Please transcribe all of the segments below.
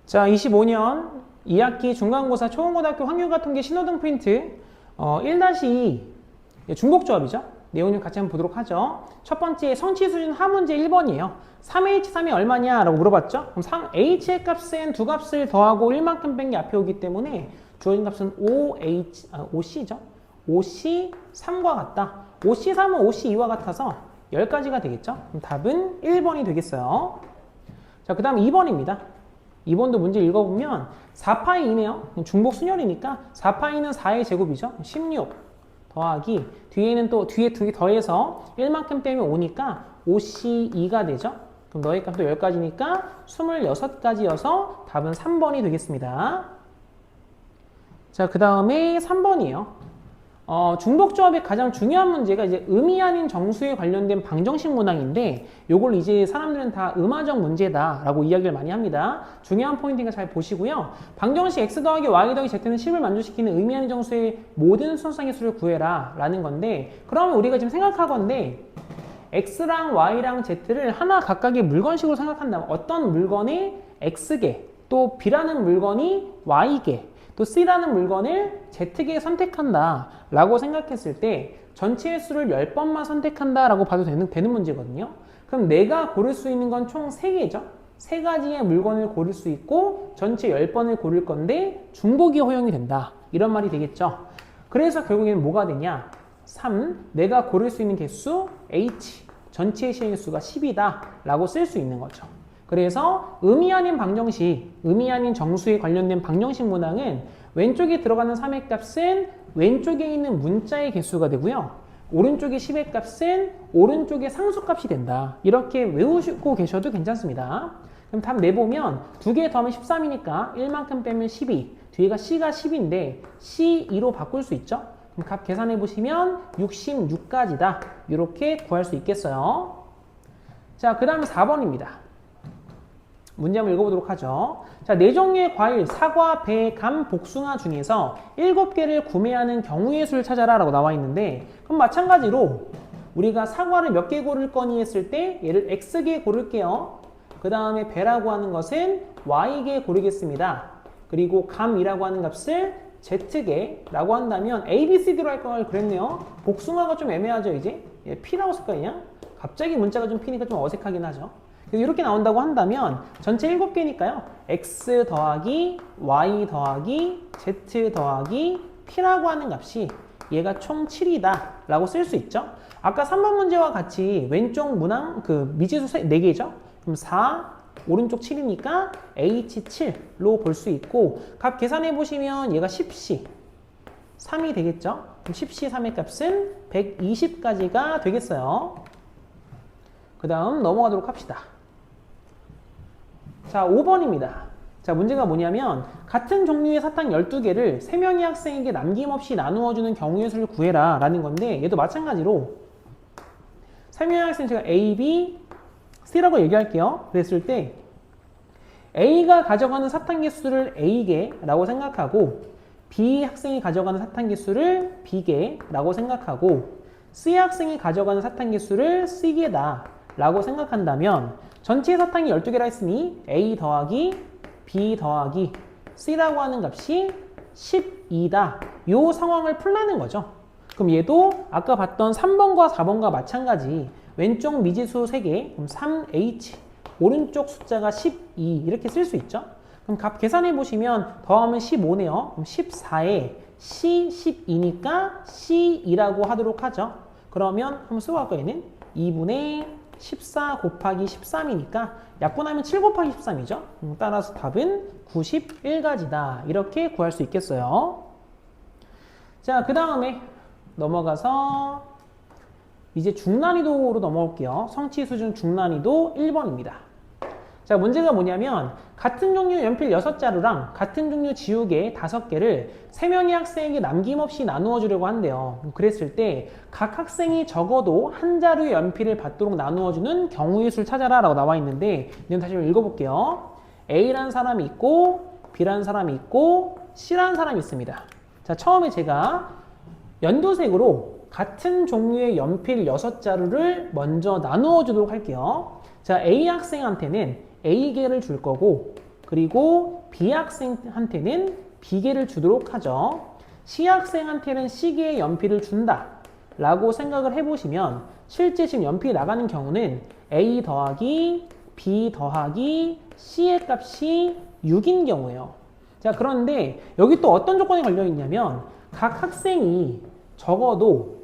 자, 25년 2학기 중간고사 초원고등학교 확률과 통계 신호등 프린트 1-2 중복조합이죠. 내용 좀 같이 한번 보도록 하죠. 첫 번째 성취 수준 하문제 1번이에요. 3H3이 얼마냐 라고 물어봤죠. 그럼 H의 값은 두 값을 더하고 1만큼 뺀 게 앞에 오기 때문에 주어진 값은 OC죠. OC 3과 같다. OC 3은 OC 2와 같아서 10가지가 되겠죠. 그럼 답은 1번이 되겠어요. 자, 그 다음 2번입니다. 2번도 문제 읽어보면 4파이 2네요. 중복 순열이니까 4파이는 4의 제곱이죠. 16 더하기 뒤에는 또 뒤에 두 개 더해서 1만큼 빼면 5니까 5C2가 되죠. 그럼 너의 값도 10가지니까 26가지여서 답은 3번이 되겠습니다. 자, 그 다음에 3번이에요. 중복조합의 가장 중요한 문제가 이제 음이 아닌 정수에 관련된 방정식 문항인데 요걸 이제 사람들은 다 음화적 문제다라고 이야기를 많이 합니다. 중요한 포인트니까 잘 보시고요. 방정식 x 더하기 y 더하기 z는 10을 만족시키는 음이 아닌 정수의 모든 순수상의 수를 구해라 라는 건데, 그러면 우리가 지금 생각하건데 x랑 y랑 z를 하나 각각의 물건식으로 생각한다면 어떤 물건이 x개, 또 b라는 물건이 y개, 또 C라는 물건을 Z개 선택한다 라고 생각했을 때 전체의 수를 10번만 선택한다 라고 봐도 되는 문제거든요. 그럼 내가 고를 수 있는 건 총 3개죠. 3가지의 물건을 고를 수 있고 전체 10번을 고를 건데 중복이 허용이 된다. 이런 말이 되겠죠. 그래서 결국에는 뭐가 되냐? 3, 내가 고를 수 있는 개수 H, 전체의 실행의 수가 10이다 라고 쓸 수 있는 거죠. 그래서 음이 아닌 방정식, 음이 아닌 정수에 관련된 방정식 문항은 왼쪽에 들어가는 3의 값은 왼쪽에 있는 문자의 개수가 되고요. 오른쪽에 10의 값은 오른쪽의 상수값이 된다. 이렇게 외우시고 계셔도 괜찮습니다. 그럼 답 내보면 2개 더하면 13이니까 1만큼 빼면 12, 뒤에가 C가 10인데 C2로 바꿀 수 있죠. 그럼 값 계산해 보시면 66가지다. 이렇게 구할 수 있겠어요. 자, 그 다음에 4번입니다. 문제 한번 읽어보도록 하죠. 자, 4종류의 과일, 사과, 배, 감, 복숭아 중에서 7개를 구매하는 경우의 수를 찾아라 라고 나와 있는데, 그럼 마찬가지로 우리가 사과를 몇 개 고를 거니 했을 때 얘를 X개 고를게요. 그 다음에 배라고 하는 것은 Y개 고르겠습니다. 그리고 감이라고 하는 값을 Z개라고 한다면 A, B, C, D로 할 걸 그랬네요. 복숭아가 좀 애매하죠 이제? P라고 쓸까 그냥? 갑자기 문자가 좀 P니까 좀 어색하긴 하죠. 이렇게 나온다고 한다면 전체 7개니까요. x 더하기 y 더하기 z 더하기 p라고 하는 값이 얘가 총 7이다 라고 쓸 수 있죠. 아까 3번 문제와 같이 왼쪽 문항 미지수 4개죠. 그럼 4, 오른쪽 7이니까 h7로 볼 수 있고, 값 계산해 보시면 얘가 10c 3이 되겠죠. 그럼 10c 3의 값은 120가지가 되겠어요. 그 다음 넘어가도록 합시다. 자, 5번입니다. 자, 문제가 뭐냐면 같은 종류의 사탕 12개를 3명의 학생에게 남김없이 나누어주는 경우의 수를 구해라 라는 건데, 얘도 마찬가지로 3명의 학생 제가 A, B, C라고 얘기할게요. 그랬을 때 A가 가져가는 사탕 개수를 A개라고 생각하고 B 학생이 가져가는 사탕 개수를 B개라고 생각하고 C 학생이 가져가는 사탕 개수를 C개다 라고 생각한다면 전체 사탕이 12개라 했으니 A 더하기 B 더하기 C라고 하는 값이 12다. 이 상황을 풀라는 거죠. 그럼 얘도 아까 봤던 3번과 4번과 마찬가지 왼쪽 미지수 3개, 그럼 3H, 오른쪽 숫자가 12 이렇게 쓸 수 있죠. 그럼 값 계산해 보시면 더하면 15네요. 그럼 14에 C 12니까 C2라고 하도록 하죠. 그러면 한번 쓰고 갈까요? 얘는 2분의 14 곱하기 13이니까 약분하면 7 곱하기 13이죠. 따라서 답은 91가지다. 이렇게 구할 수 있겠어요. 자, 그 다음에 넘어가서 이제 중난이도로 넘어올게요. 성취 수준 중난이도 1번입니다. 자, 문제가 뭐냐면 같은 종류 연필 6자루랑 같은 종류 지우개 5개를 3명의 학생에게 남김없이 나누어 주려고 한대요. 그랬을 때 각 학생이 적어도 한 자루의 연필을 받도록 나누어 주는 경우의 수를 찾아라 라고 나와 있는데, 이건 다시 읽어볼게요. A라는 사람이 있고 B라는 사람이 있고 C라는 사람이 있습니다. 자, 처음에 제가 연두색으로 같은 종류의 연필 6자루를 먼저 나누어 주도록 할게요. 자, A 학생한테는 A개를 줄 거고 그리고 B학생한테는 B개를 주도록 하죠. C학생한테는 C개의 연필을 준다 라고 생각을 해보시면 실제 지금 연필이 나가는 경우는 A 더하기 B 더하기 C의 값이 6인 경우예요. 자, 그런데 여기 또 어떤 조건이 걸려 있냐면 각 학생이 적어도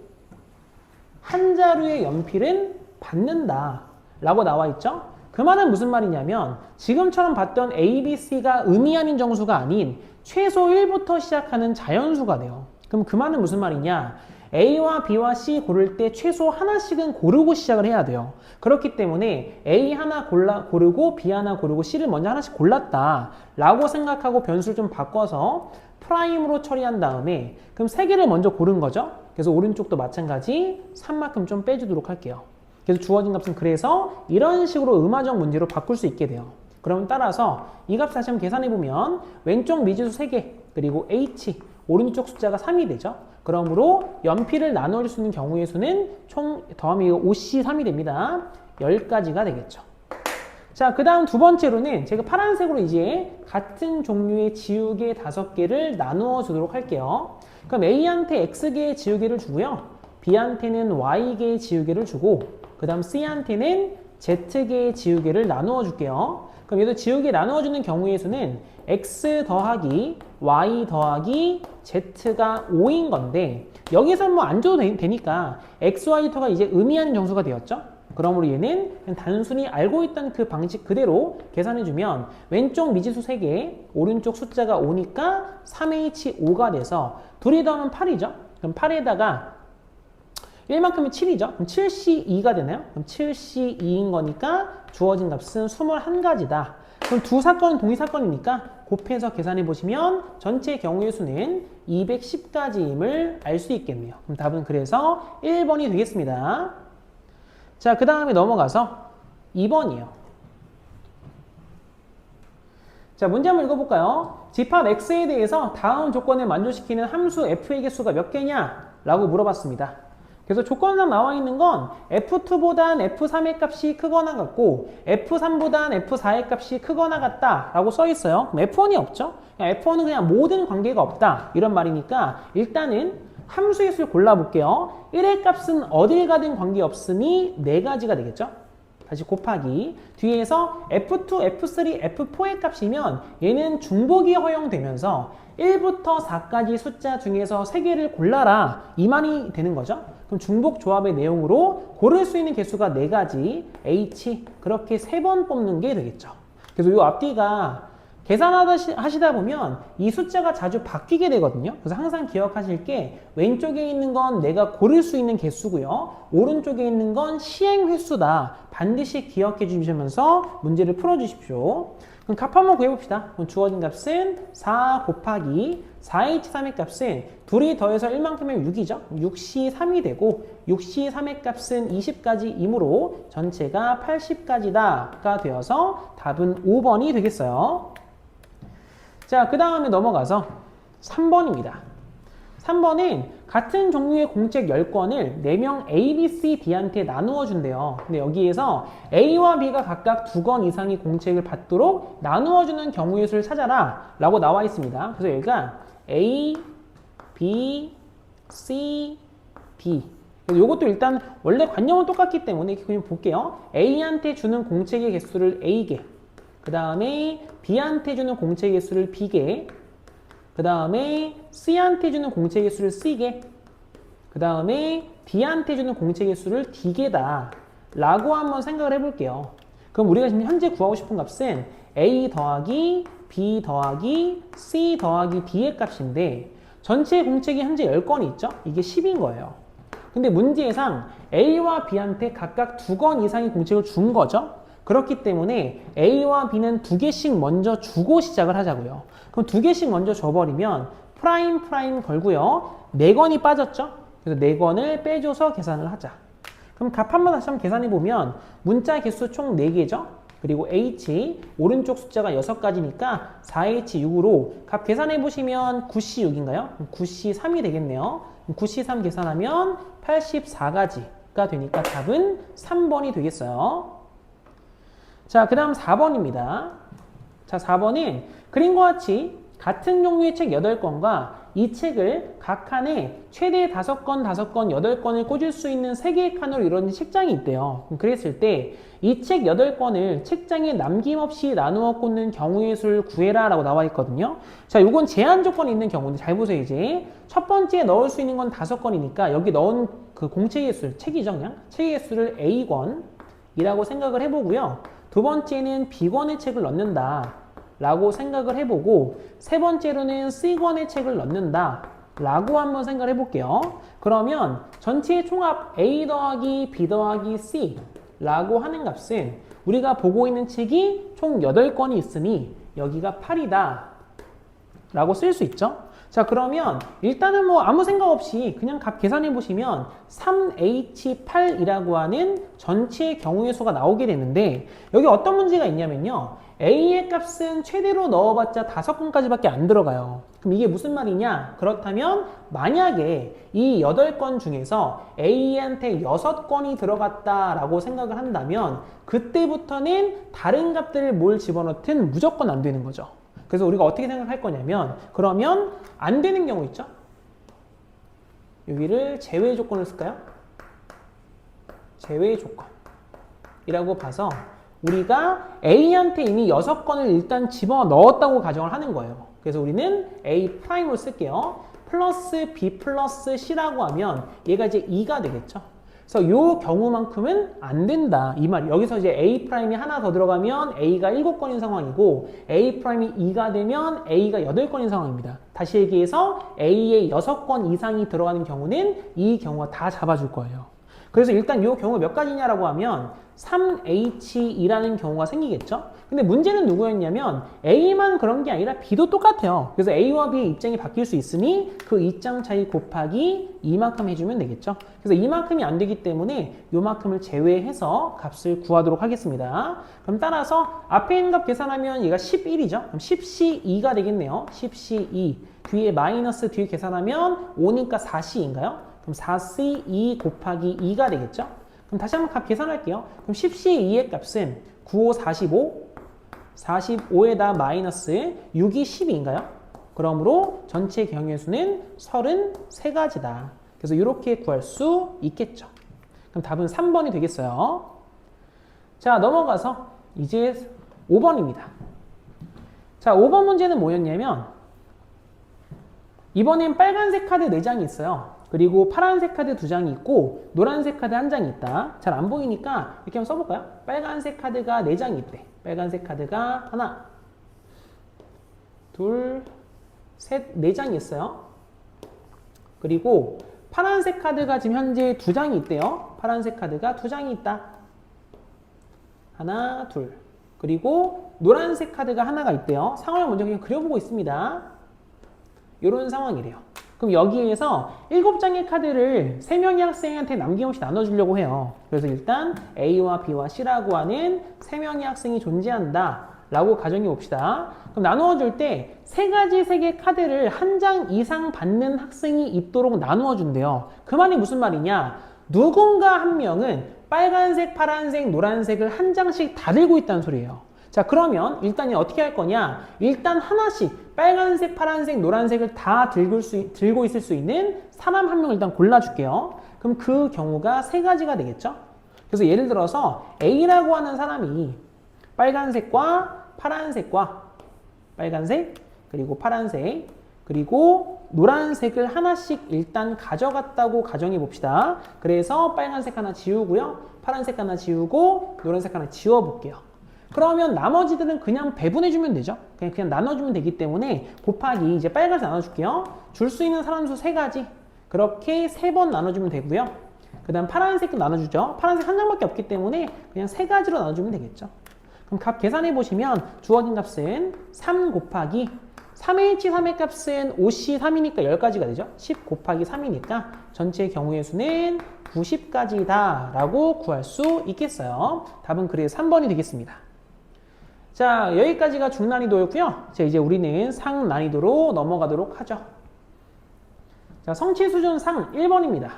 한 자루의 연필은 받는다 라고 나와 있죠. 그 말은 무슨 말이냐면 지금처럼 봤던 A, B, C가 의미하는 정수가 아닌 최소 1부터 시작하는 자연수가 돼요. 그럼 그 말은 무슨 말이냐? A와 B와 C 고를 때 최소 하나씩은 고르고 시작을 해야 돼요. 그렇기 때문에 A 하나 고르고 B 하나 고르고 C를 먼저 하나씩 골랐다 라고 생각하고 변수를 좀 바꿔서 프라임으로 처리한 다음에 그럼 3개를 먼저 고른 거죠. 그래서 오른쪽도 마찬가지 3만큼 좀 빼주도록 할게요. 그래서 주어진 값은 그래서 이런 식으로 음화적 문제로 바꿀 수 있게 돼요. 그럼 따라서 이 값 다시 한번 계산해보면 왼쪽 미지수 3개 그리고 H 오른쪽 숫자가 3이 되죠. 그러므로 연필을 나눌 수 있는 경우의 수는 총 더하면 5C3이 됩니다. 10가지가 되겠죠. 자, 그 다음 두 번째로는 제가 파란색으로 이제 같은 종류의 지우개 5개를 나누어 주도록 할게요. 그럼 A한테 X개의 지우개를 주고요. B한테는 Y개의 지우개를 주고 그 다음 C한테는 Z개의 지우개를 나누어 줄게요. 그럼 얘도 지우개 나누어주는 경우의 수는 X 더하기 Y 더하기 Z가 5인 건데 여기서 뭐 안 줘도 되니까 XY토가 이제 의미하는 정수가 되었죠. 그러므로 얘는 그냥 단순히 알고 있던 그 방식 그대로 계산해주면 왼쪽 미지수 3개 오른쪽 숫자가 5니까 3H5가 돼서 둘이 더하면 8이죠. 그럼 8에다가 1만큼이 7이죠. 그럼 7C2가 되나요? 그럼 7C2인 거니까 주어진 값은 21가지다. 그럼 두 사건은 동일 사건이니까 곱해서 계산해 보시면 전체 경우의 수는 210가지임을 알 수 있겠네요. 그럼 답은 그래서 1번이 되겠습니다. 자, 그 다음에 넘어가서 2번이에요. 자, 문제 한번 읽어볼까요? 집합 X에 대해서 다음 조건을 만족시키는 함수 F의 개수가 몇 개냐? 라고 물어봤습니다. 그래서 조건상 나와 있는 건 F2보단 F3의 값이 크거나 같고 F3보단 F4의 값이 크거나 같다 라고 써 있어요. 그럼 F1이 없죠? F1은 그냥 모든 관계가 없다 이런 말이니까 일단은 함수의 수를 골라볼게요. 1의 값은 어딜 가든 관계없으니 4가지가 되겠죠? 다시 곱하기 뒤에서 F2, F3, F4의 값이면 얘는 중복이 허용되면서 1부터 4까지 숫자 중에서 3개를 골라라 이 말이 되는 거죠. 그럼 중복 조합의 내용으로 고를 수 있는 개수가 4가지 H 그렇게 3번 뽑는 게 되겠죠. 그래서 이 앞뒤가 계산하시다 보면 이 숫자가 자주 바뀌게 되거든요. 그래서 항상 기억하실 게 왼쪽에 있는 건 내가 고를 수 있는 개수고요. 오른쪽에 있는 건 시행 횟수다. 반드시 기억해 주시면서 문제를 풀어주십시오. 그럼 값 한번 구해봅시다. 그럼 주어진 값은 4 곱하기 4H3의 값은 둘이 더해서 1만큼이면 6이죠. 6C3이 되고 6C3의 값은 20가지이므로 전체가 80가지다가 되어서 답은 5번이 되겠어요. 자, 그 다음에 넘어가서 3번입니다. 3번은 같은 종류의 공책 10권을 4명 A, B, C, D한테 나누어 준대요. 근데 여기에서 A와 B가 각각 2권 이상의 공책을 받도록 나누어 주는 경우의 수를 찾아라 라고 나와 있습니다. 그래서 여기가 A, B, C, D 이것도 일단 원래 관념은 똑같기 때문에 그냥 볼게요. A한테 주는 공책의 개수를 A개, 그 다음에 B한테 주는 공책의 개수를 B개, 그 다음에 C한테 주는 공책의 수를 C개, 그 다음에 D한테 주는 공책의 수를 D개다 라고 한번 생각을 해볼게요. 그럼 우리가 지금 현재 구하고 싶은 값은 A 더하기 B 더하기 C 더하기 D의 값인데 전체 공책이 현재 10건이 있죠? 이게 10인 거예요. 근데 문제상 A와 B한테 각각 2권 이상의 공책을 준 거죠? 그렇기 때문에 A와 B는 2개씩 먼저 주고 시작을 하자고요. 그럼 2개씩 먼저 줘버리면 프라임 걸고요. 4권이 빠졌죠? 그래서 4권을 빼줘서 계산을 하자. 그럼 값 한번 다시 한번 계산해보면 문자 개수 총 4개죠? 그리고 H, 오른쪽 숫자가 6가지니까 4H6으로 값 계산해보시면 9C6인가요? 9C3이 되겠네요. 9C3 계산하면 84가지가 되니까 답은 3번이 되겠어요. 자, 그 다음 4번입니다. 자, 4번은 그림과 같이 같은 종류의 책 8권과 이 책을 각 칸에 최대 5권, 5권, 8권을 꽂을 수 있는 3개의 칸으로 이루어진 책장이 있대요. 그랬을 때 이 책 8권을 책장에 남김없이 나누어 꽂는 경우의 수를 구해라 라고 나와 있거든요. 자, 요건 제한 조건이 있는 경우인데 잘 보세요. 이제 첫 번째에 넣을 수 있는 건 5권이니까 여기 넣은 그 공책의 수, 책이죠 그냥. 책의 수를 A권이라고 생각을 해보고요. 두 번째는 B권의 책을 넣는다 라고 생각을 해보고 세 번째로는 C권의 책을 넣는다 라고 한번 생각을 해볼게요. 그러면 전체 총합 A 더하기 B 더하기 C 라고 하는 값은 우리가 보고 있는 책이 총 8권이 있으니 여기가 8이다 라고 쓸 수 있죠. 자, 그러면 일단은 뭐 아무 생각 없이 그냥 값 계산해 보시면 3H8이라고 하는 전체 경우의 수가 나오게 되는데 여기 어떤 문제가 있냐면요. A의 값은 최대로 넣어봤자 5건까지밖에 안 들어가요. 그럼 이게 무슨 말이냐? 그렇다면 만약에 이 8건 중에서 A한테 6건이 들어갔다라고 생각을 한다면 그때부터는 다른 값들을 뭘 집어넣든 무조건 안 되는 거죠. 그래서 우리가 어떻게 생각할 거냐면 그러면 안 되는 경우 있죠? 여기를 제외 조건을 쓸까요? 제외 조건이라고 봐서 우리가 A한테 이미 6건을 일단 집어넣었다고 가정을 하는 거예요. 그래서 우리는 A'으로 쓸게요. 플러스 B 플러스 C라고 하면 얘가 이제 2가 되겠죠. 그래서 이 경우만큼은 안 된다. 이 말이 여기서 이제 A' 하나 더 들어가면 A가 7건인 상황이고 A' 2가 되면 A가 8건인 상황입니다. 다시 얘기해서 A에 6건 이상이 들어가는 경우는 이 경우가 다 잡아줄 거예요. 그래서 일단 이 경우가 몇 가지냐라고 하면 3H2라는 경우가 생기겠죠? 근데 문제는 누구였냐면 A만 그런 게 아니라 B도 똑같아요. 그래서 A와 B의 입장이 바뀔 수 있으니 그 입장 차이 곱하기 이만큼 해주면 되겠죠? 그래서 이만큼이 안 되기 때문에 이만큼을 제외해서 값을 구하도록 하겠습니다. 그럼 따라서 앞에 있는 값 계산하면 얘가 11이죠? 그럼 10C2가 되겠네요. 10C2 뒤에 마이너스 뒤에 계산하면 5니까 4C인가요? 그럼 4C2 곱하기 2가 되겠죠? 그럼 다시 한번 값 계산할게요. 그럼 10C2의 값은 9, 5, 45, 45에다 마이너스 6이 12인가요? 그러므로 전체 경우의 수는 33가지다. 그래서 이렇게 구할 수 있겠죠. 그럼 답은 3번이 되겠어요. 자, 넘어가서 이제 5번입니다. 자, 5번 문제는 뭐였냐면 이번엔 빨간색 카드 4장이 있어요. 그리고 파란색 카드 2장이 있고 노란색 카드 1장이 있다. 잘 안 보이니까 이렇게 한번 써볼까요? 빨간색 카드가 4장이 있대. 빨간색 카드가 하나, 둘, 셋, 4장이 있어요. 그리고 파란색 카드가 지금 현재 2장이 있대요. 파란색 카드가 2장이 있다. 하나, 둘. 그리고 노란색 카드가 하나가 있대요. 상황을 먼저 그냥 그려보고 있습니다. 이런 상황이래요. 그럼 여기에서 7장의 카드를 3명의 학생한테 남김없이 나눠주려고 해요. 그래서 일단 A와 B와 C라고 하는 3명의 학생이 존재한다 라고 가정해 봅시다. 그럼 나누어 줄 때 3가지 색의 카드를 1장 이상 받는 학생이 있도록 나누어 준대요. 그 말이 무슨 말이냐? 누군가 한 명은 빨간색, 파란색, 노란색을 1장씩 다 들고 있다는 소리예요. 자, 그러면 일단 어떻게 할 거냐? 일단 하나씩 빨간색, 파란색, 노란색을 다 들고 있을 수 있는 사람 한 명을 일단 골라줄게요. 그럼 그 경우가 3가지가 되겠죠? 그래서 예를 들어서 A라고 하는 사람이 빨간색과 파란색과 빨간색, 그리고 파란색, 그리고 노란색을 하나씩 일단 가져갔다고 가정해 봅시다. 그래서 빨간색 하나 지우고요. 파란색 하나 지우고 노란색 하나 지워 볼게요. 그러면 나머지들은 그냥 배분해주면 되죠. 그냥 나눠주면 되기 때문에 곱하기 이제 빨간색 나눠줄게요. 줄 수 있는 사람 수 3가지. 그렇게 3번 나눠주면 되고요. 그 다음 파란색도 나눠주죠. 파란색 1장밖에 없기 때문에 그냥 3가지로 나눠주면 되겠죠. 그럼 값 계산해보시면 주어진 값은 3 곱하기 3H3의 값은 5C3이니까 10가지가 되죠. 10 곱하기 3이니까 전체 경우의 수는 90가지다 라고 구할 수 있겠어요. 답은 그래서 3번이 되겠습니다. 자, 여기까지가 중난이도였고요. 자, 이제 우리는 상난이도로 넘어가도록 하죠. 자, 성취 수준 상 1번입니다.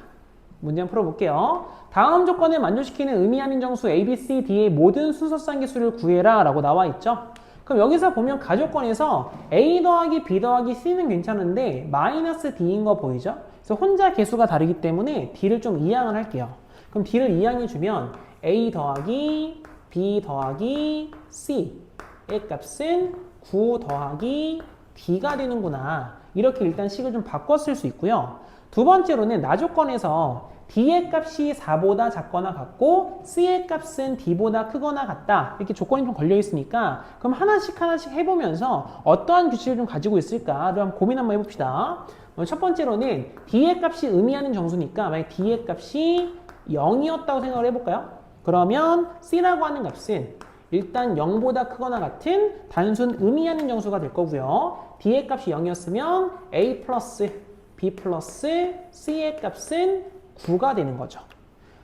문제 한번 풀어볼게요. 다음 조건을 만족시키는 의미 아닌 정수 A, B, C, D의 모든 순서쌍 개수를 구해라 라고 나와 있죠. 그럼 여기서 보면 가조건에서 A 더하기 B 더하기 C는 괜찮은데 마이너스 D인 거 보이죠? 그래서 혼자 개수가 다르기 때문에 D를 좀 이항을 할게요. 그럼 D를 이항해 주면 A 더하기 B 더하기 C의 값은 9 더하기 D가 되는구나. 이렇게 일단 식을 좀 바꿔 쓸 수 있고요. 두 번째로는 나조건에서 D의 값이 4보다 작거나 같고 C의 값은 D보다 크거나 같다. 이렇게 조건이 좀 걸려 있으니까 그럼 하나씩 해보면서 어떠한 규칙을 좀 가지고 있을까를 한번 고민 한번 해봅시다. 첫 번째로는 D의 값이 의미하는 정수니까 만약 D의 값이 0이었다고 생각을 해볼까요? 그러면 C라고 하는 값은 일단 0보다 크거나 같은 단순 의미하는 정수가 될 거고요. D의 값이 0이었으면 A 플러스 B 플러스 C의 값은 9가 되는 거죠.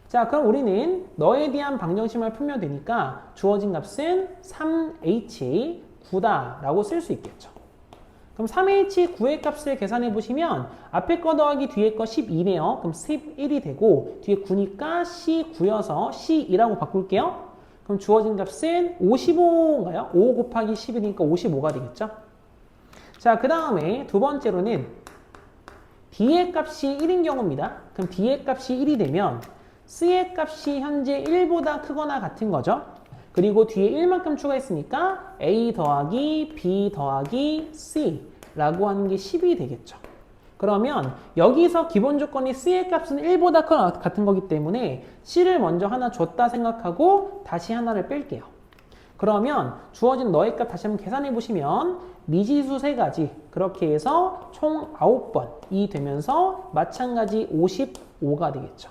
자, 그럼 우리는 너에 대한 방정식을 풀면 되니까 주어진 값은 3H9다 라고 쓸 수 있겠죠. 그럼 3H9의 값을 계산해 보시면 앞에 거 더하기 뒤에 거 12네요. 그럼 11이 되고 뒤에 9니까 C9여서 C2라고 바꿀게요. 그럼 주어진 값은 55인가요? 5 곱하기 11이니까 55가 되겠죠. 자, 그 다음에 두 번째로는 D의 값이 1인 경우입니다. 그럼 D의 값이 1이 되면 C의 값이 현재 1보다 크거나 같은 거죠. 그리고 뒤에 1만큼 추가했으니까 A 더하기 B 더하기 C라고 하는 게 10이 되겠죠. 그러면 여기서 기본 조건이 C의 값은 1보다 크거나 같은 거기 때문에 C를 먼저 하나 줬다 생각하고 다시 하나를 뺄게요. 그러면 주어진 너의 값 다시 한번 계산해 보시면 미지수 3가지 그렇게 해서 총 9번이 되면서 마찬가지 55가 되겠죠.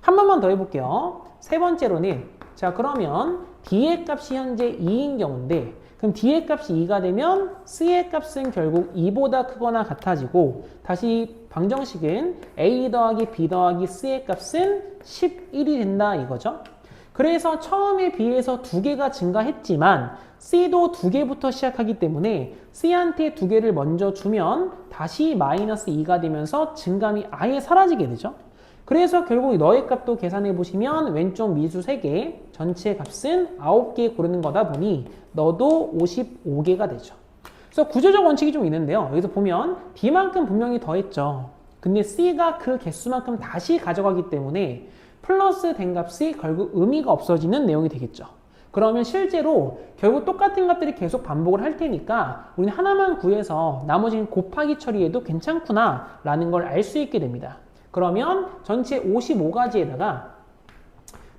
한 번만 더 해볼게요. 세 번째로는 자 그러면 D의 값이 현재 2인 경우인데 그럼 D의 값이 2가 되면 C의 값은 결국 2보다 크거나 같아지고 다시 방정식은 A 더하기 B 더하기 C의 값은 11이 된다 이거죠. 그래서 처음에 비해서 2개가 증가했지만 C도 2개부터 시작하기 때문에 C한테 2개를 먼저 주면 다시 마이너스 2가 되면서 증감이 아예 사라지게 되죠. 그래서 결국 너의 값도 계산해 보시면 왼쪽 미수 3개, 전체 값은 9개 고르는 거다 보니 너도 55개가 되죠. 그래서 구조적 원칙이 좀 있는데요. 여기서 보면 D만큼 분명히 더했죠. 근데 C가 그 개수만큼 다시 가져가기 때문에 플러스 된 값이 결국 의미가 없어지는 내용이 되겠죠. 그러면 실제로 결국 똑같은 값들이 계속 반복을 할 테니까 우리는 하나만 구해서 나머지는 곱하기 처리해도 괜찮구나 라는 걸 알 수 있게 됩니다. 그러면 전체 55가지에다가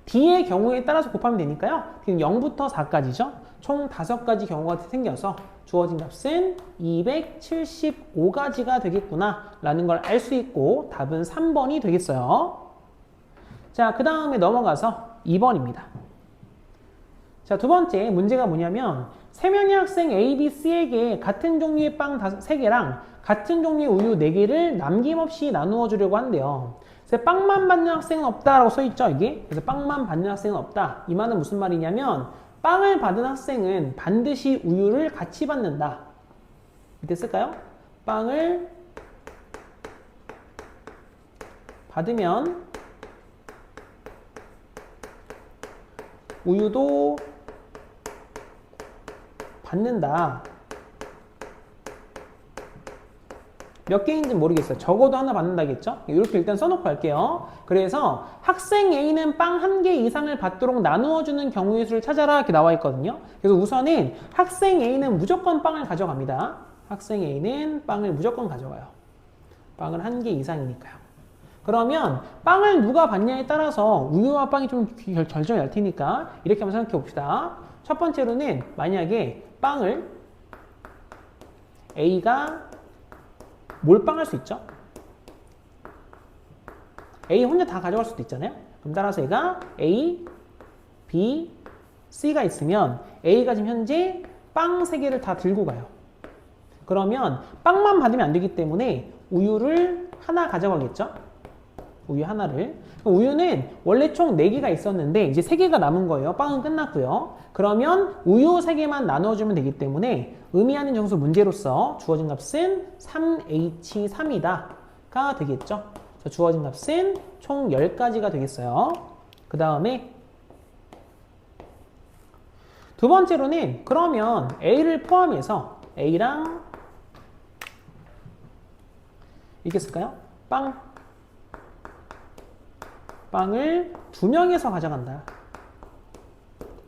D의 경우에 따라서 곱하면 되니까요. 0부터 4까지죠. 총 5가지 경우가 생겨서 주어진 값은 275가지가 되겠구나 라는 걸 알 수 있고 답은 3번이 되겠어요. 자, 그 다음에 넘어가서 2번입니다. 자, 두 번째 문제가 뭐냐면 3명의 학생 A, B, C에게 같은 종류의 빵 3개랑 같은 종류의 우유 4개를 남김없이 나누어 주려고 한대요. 그래서 빵만 받는 학생은 없다라고 써있죠, 이게. 그래서 빵만 받는 학생은 없다. 이 말은 무슨 말이냐면 빵을 받은 학생은 반드시 우유를 같이 받는다. 이때 쓸까요? 빵을 받으면 우유도 받는다. 몇 개인지 모르겠어요. 적어도 하나 받는다겠죠? 이렇게 일단 써놓고 갈게요. 그래서 학생 A는 빵 1개 이상을 받도록 나누어주는 경우의 수를 찾아라 이렇게 나와 있거든요. 그래서 우선은 학생 A는 무조건 빵을 가져갑니다. 학생 A는 빵을 무조건 가져가요. 빵을 1개 이상이니까요. 그러면 빵을 누가 받냐에 따라서 우유와 빵이 좀 결정이 날 테니까 이렇게 한번 생각해 봅시다. 첫 번째로는 만약에 빵을 A가 몰빵할 수 있죠. A 혼자 다 가져갈 수도 있잖아요. 그럼 따라서 얘가 A, B, C가 있으면 A가 지금 현재 빵 3개를 다 들고 가요. 그러면 빵만 받으면 안 되기 때문에 우유를 하나 가져가겠죠. 우유 하나를. 우유는 원래 총 4개가 있었는데 이제 3개가 남은 거예요. 빵은 끝났고요. 그러면 우유 3개만 나눠주면 되기 때문에 의미하는 정수 문제로서 주어진 값은 3H3이다 가 되겠죠. 주어진 값은 총 10가지가 되겠어요. 그 다음에 두 번째로는 그러면 A를 포함해서 A랑 이렇게 쓸까요? 빵을 두 명에서 가져간다.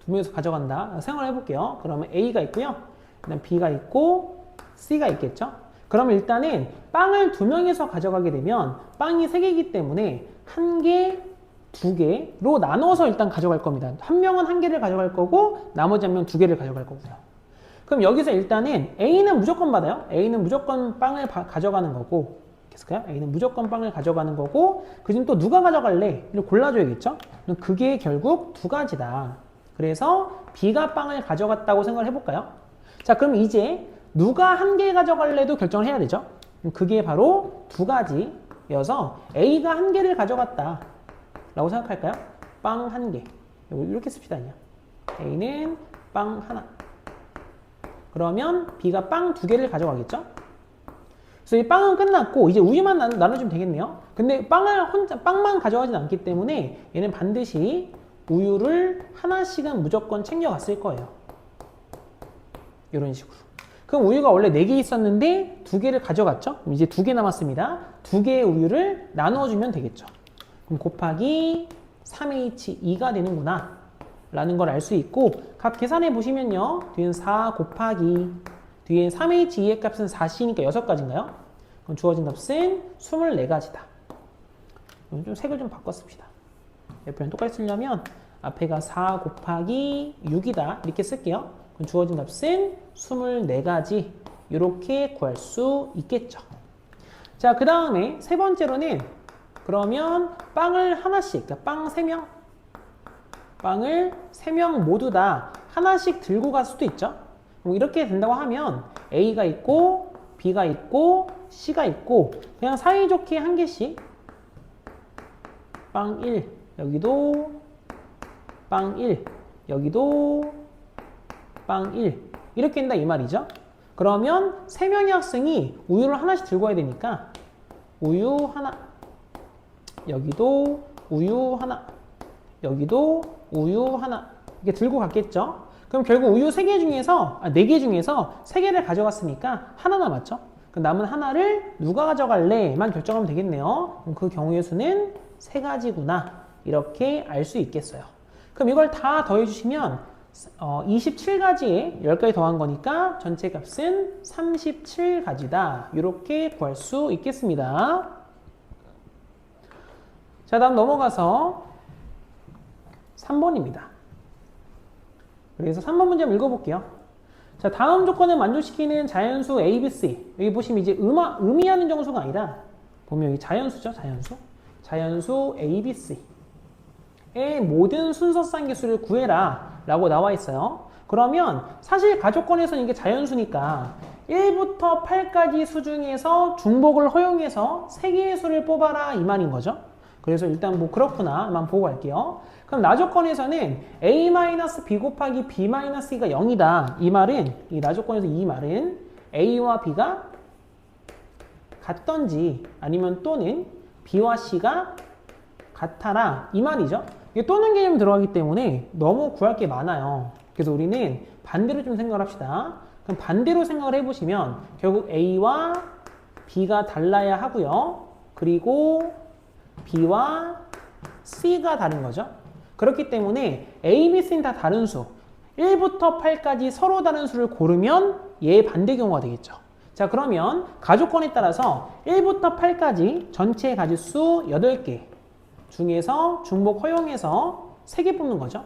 두 명에서 가져간다. 생각을 해볼게요. 그러면 A가 있고요. 그다음 B가 있고 C가 있겠죠? 그러면 일단은 빵을 두 명에서 가져가게 되면 빵이 세 개이기 때문에 한 개, 두 개로 나눠서 일단 가져갈 겁니다. 한 명은 한 개를 가져갈 거고 나머지 한 명 두 개를 가져갈 거고요. 그럼 여기서 일단은 A는 무조건 받아요. A는 무조건 빵을 가져가는 거고, 됐을까요? A는 무조건 빵을 가져가는 거고, 그 중 또 누가 가져갈래? 이걸 골라줘야겠죠? 그럼 그게 결국 두 가지다. 그래서 B가 빵을 가져갔다고 생각을 해볼까요? 자, 그럼 이제 누가 한 개 가져갈래도 결정을 해야 되죠? 그럼 그게 바로 두 가지여서 A가 한 개를 가져갔다 라고 생각할까요? 빵 한 개. 이렇게 씁시다. A는 빵 하나. 그러면 B가 빵 두 개를 가져가겠죠? 그래서 이 빵은 끝났고 이제 우유만 나눠주면 되겠네요. 근데 빵만 가져가진 않기 때문에 얘는 반드시 우유를 하나씩은 무조건 챙겨갔을 거예요. 이런 식으로. 그럼 우유가 원래 4개 있었는데 2개를 가져갔죠? 그럼 이제 2개 남았습니다. 2개의 우유를 나눠주면 되겠죠. 그럼 곱하기 3H2가 되는구나 라는 걸 알 수 있고, 값 계산해 보시면요. 뒤엔 4 곱하기 뒤엔 3H2의 값은 4C니까 6가지인가요? 그럼 주어진 값은 24가지다. 좀 색을 좀 바꿔 씁시다. 옆에는 똑같이 쓰려면 앞에가 4 곱하기 6이다 이렇게 쓸게요. 그럼 주어진 값은 24가지 이렇게 구할 수 있겠죠. 자, 그 다음에 세 번째로는 그러면 빵을 하나씩, 그러니까 빵 3명, 빵을 3명 모두 다 하나씩 들고 갈 수도 있죠. 이렇게 된다고 하면 A가 있고 B가 있고 C가 있고 그냥 사이좋게 한 개씩 빵 1, 여기도 빵 1, 여기도 빵 1 이렇게 된다 이 말이죠. 그러면 3명의 학생이 우유를 하나씩 들고 와야 되니까 우유 하나, 여기도 우유 하나, 여기도 우유 하나 이렇게 들고 갔겠죠. 그럼 결국 우유 3개 중에서 4개 중에서 3개를 가져갔으니까 하나 남았죠. 그 남은 하나를 누가 가져갈래만 결정하면 되겠네요. 그럼 그 경우의 수는 3가지구나 이렇게 알 수 있겠어요. 그럼 이걸 다 더해주시면 27가지에 10가지 더한 거니까 전체 값은 37가지다 이렇게 구할 수 있겠습니다. 자, 다음 넘어가서 3번입니다. 그래서 3번 문제 한번 읽어볼게요. 자, 다음 조건을 만족시키는 자연수 A, B, C. 여기 보시면 이제 의미하는 정수가 아니라 보면 여기 자연수죠, 자연수. 자연수 A, B, C의 모든 순서쌍 개수를 구해라 라고 나와 있어요. 그러면 사실 가조건에서는 이게 자연수니까 1부터 8까지 수 중에서 중복을 허용해서 3개의 수를 뽑아라 이 말인 거죠. 그래서 일단 뭐 그렇구나만 보고 갈게요. 그럼 나조건에서는 A-B 곱하기 B-C가 0이다. 이 말은, 이 나조건에서 이 말은 A와 B가 같던지 아니면 또는 B와 C가 같아라. 이 말이죠. 이게 또는 개념이 들어가기 때문에 너무 구할 게 많아요. 그래서 우리는 반대로 좀 생각을 합시다. 그럼 반대로 생각을 해보시면 결국 A와 B가 달라야 하고요. 그리고 B와 C가 다른 거죠. 그렇기 때문에 A, B, C는 다 다른 수 1부터 8까지 서로 다른 수를 고르면 얘의 반대 경우가 되겠죠. 자, 그러면 가조건에 따라서 1부터 8까지 전체 가지수 8개 중에서 중복 허용해서 3개 뽑는 거죠.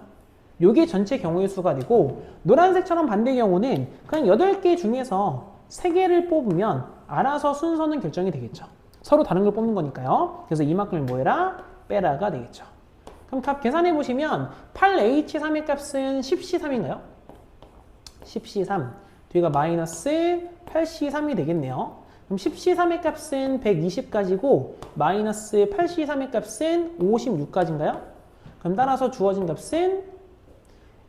요게 전체 경우의 수가 되고 노란색처럼 반대 경우는 그냥 8개 중에서 3개를 뽑으면 알아서 순서는 결정이 되겠죠. 서로 다른 걸 뽑는 거니까요. 그래서 이만큼을 뭐 해라? 빼라가 되겠죠. 그럼 값 계산해 보시면 8H3의 값은 10C3인가요? 10C3 뒤가 마이너스 8C3이 되겠네요. 그럼 10C3의 값은 120가지고 마이너스 8C3의 값은 56가지인가요? 그럼 따라서 주어진 값은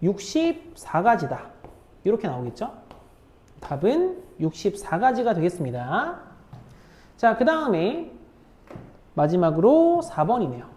64가지다. 이렇게 나오겠죠? 답은 64가지가 되겠습니다. 자, 그 다음에 마지막으로 4번이네요.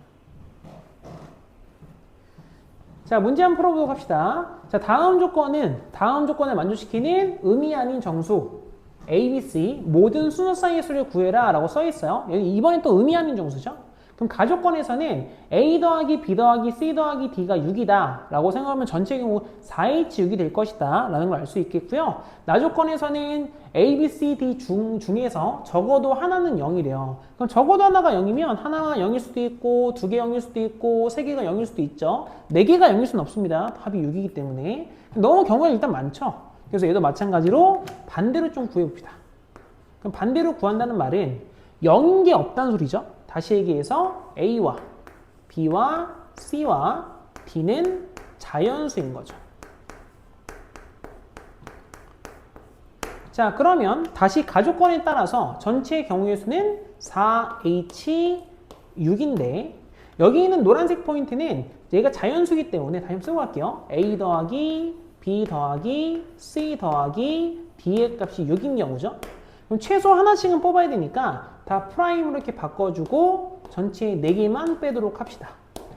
자, 문제 한번 풀어보도록 합시다. 자, 다음 조건을 만족시키는 의미 아닌 정수 A, B, C 모든 순서 사이의 수를 구해라 라고 써 있어요. 여기 이번엔 또 의미 아닌 정수죠. 그럼 가조건에서는 A 더하기 B 더하기 C 더하기 D가 6이다 라고 생각하면 전체 경우 4H6이 될 것이다 라는 걸 알 수 있겠고요. 나조건에서는 A, B, C, D 중에서 적어도 하나는 0이래요. 그럼 적어도 하나가 0이면 하나가 0일 수도 있고 2개 0일 수도 있고 3개가 0일 수도 있죠. 4개가 0일 수는 없습니다. 답이 6이기 때문에. 너무 경우가 일단 많죠. 그래서 얘도 마찬가지로 반대로 좀 구해봅시다. 그럼 반대로 구한다는 말은 0인 게 없다는 소리죠. 다시 얘기해서 A와 B와 C와 D는 자연수인 거죠. 자, 그러면 다시 가조건에 따라서 전체 경우의 수는 4H6인데 여기 있는 노란색 포인트는 얘가 자연수이기 때문에 다시 쓰고 갈게요. A 더하기 B 더하기 C 더하기 D의 값이 6인 경우죠. 그럼 최소 하나씩은 뽑아야 되니까 다 프라임으로 이렇게 바꿔주고 전체 4개만 빼도록 합시다.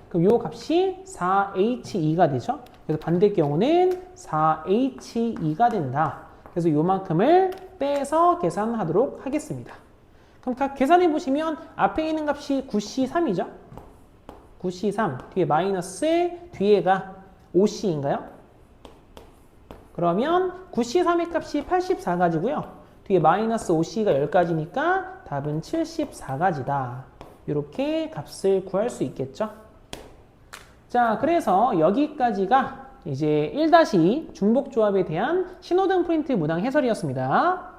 그럼 요 값이 4H2가 되죠. 그래서 반대 경우는 4H2가 된다. 그래서 요만큼을 빼서 계산하도록 하겠습니다. 그럼 각 계산해 보시면 앞에 있는 값이 9C3이죠. 9C3 뒤에 마이너스 뒤에가 5C인가요? 그러면 9C3의 값이 84가지고요. 뒤에 마이너스 5C가 10가지니까 답은 74가지다. 이렇게 값을 구할 수 있겠죠. 자, 그래서 여기까지가 이제 1-2 중복조합에 대한 신호등 프린트 문항 해설이었습니다.